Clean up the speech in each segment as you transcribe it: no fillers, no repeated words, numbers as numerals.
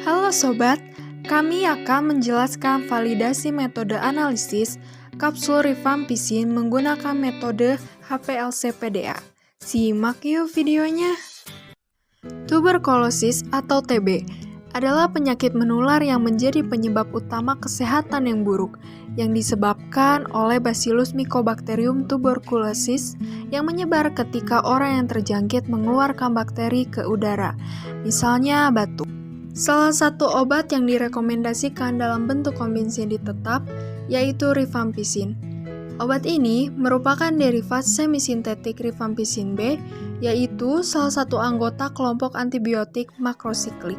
Halo sobat, kami akan menjelaskan validasi metode analisis kapsul rifampicin menggunakan metode HPLC-PDA. Simak yuk videonya. Tuberkulosis atau TB adalah penyakit menular yang menjadi penyebab utama kesehatan yang buruk yang disebabkan oleh Bacillus Mycobacterium tuberculosis yang menyebar ketika orang yang terjangkit mengeluarkan bakteri ke udara, misalnya batuk. Salah satu obat yang direkomendasikan dalam bentuk kombinasi tetap yaitu rifampicin. Obat ini merupakan derivat semisintetik rifampicin B, yaitu salah satu anggota kelompok antibiotik makrosiklik.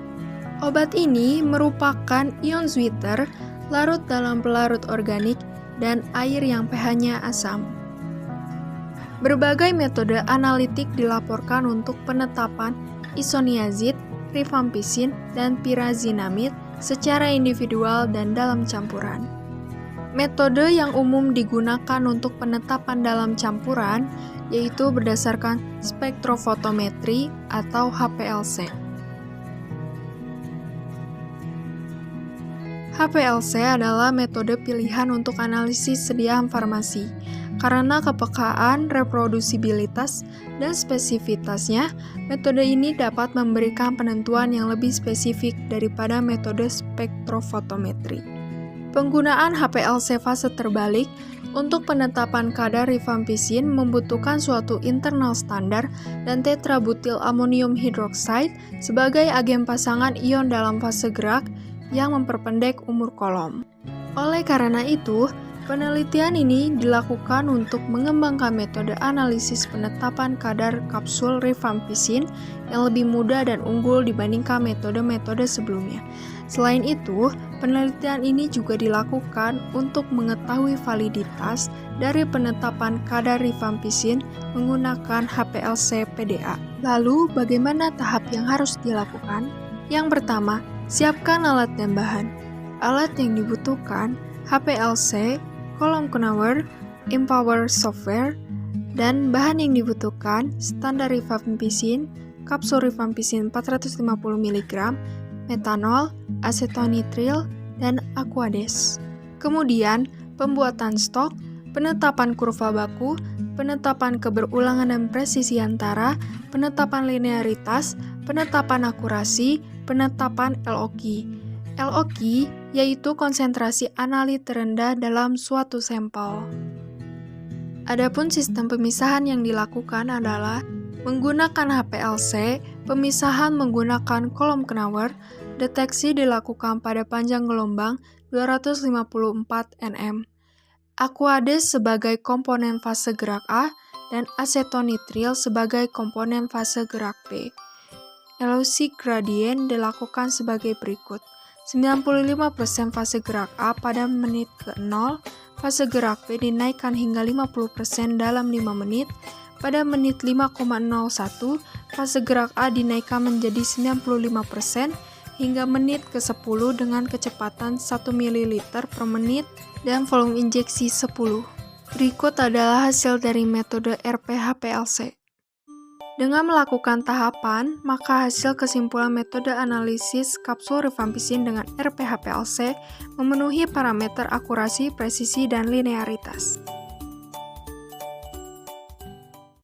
Obat ini merupakan ion zwitter, larut dalam pelarut organik, dan air yang pH-nya asam. Berbagai metode analitik dilaporkan untuk penetapan isoniazid, rifampicin, dan pyrazinamid secara individual dan dalam campuran. Metode yang umum digunakan untuk penetapan dalam campuran yaitu berdasarkan spektrofotometri atau HPLC. HPLC adalah metode pilihan untuk analisis sediaan farmasi. Karena kepekaan, reprodusibilitas, dan spesifitasnya, metode ini dapat memberikan penentuan yang lebih spesifik daripada metode spektrofotometri. Penggunaan HPLC fase terbalik untuk penetapan kadar rifampicin membutuhkan suatu internal standar dan tetrabutil amonium hidroksida sebagai agen pasangan ion dalam fase gerak yang memperpendek umur kolom. Oleh karena itu, penelitian ini dilakukan untuk mengembangkan metode analisis penetapan kadar kapsul rifampicin yang lebih mudah dan unggul dibandingkan metode-metode sebelumnya. Selain itu, penelitian ini juga dilakukan untuk mengetahui validitas dari penetapan kadar rifampicin menggunakan HPLC-PDA. Lalu, bagaimana tahap yang harus dilakukan? Yang pertama, siapkan alat dan bahan. Alat yang dibutuhkan HPLC, kolom Knauer, Empower software, dan bahan yang dibutuhkan standar rifampicin, kapsul rifampicin 450 mg, metanol, acetonitril, dan Aquades. Kemudian, pembuatan stok, penetapan kurva baku, penetapan keberulangan dan presisi antara, penetapan linearitas, penetapan akurasi, penetapan LOQ. LOQ yaitu konsentrasi analit terendah dalam suatu sampel. Adapun sistem pemisahan yang dilakukan adalah menggunakan HPLC, pemisahan menggunakan kolom Knauer, deteksi dilakukan pada panjang gelombang 254 nm. Aquades sebagai komponen fase gerak A dan acetonitril sebagai komponen fase gerak B. LOC gradient dilakukan sebagai berikut. 95% fase gerak A pada menit ke-0, fase gerak B dinaikkan hingga 50% dalam 5 menit, pada menit 5,01, fase gerak A dinaikkan menjadi 95% hingga menit ke-10 dengan kecepatan 1 ml per menit dan volume injeksi 10. Berikut adalah hasil dari metode RPHPLC. Dengan melakukan tahapan, maka hasil kesimpulan metode analisis kapsul rifampicin dengan RPHPLC memenuhi parameter akurasi, presisi, dan linearitas.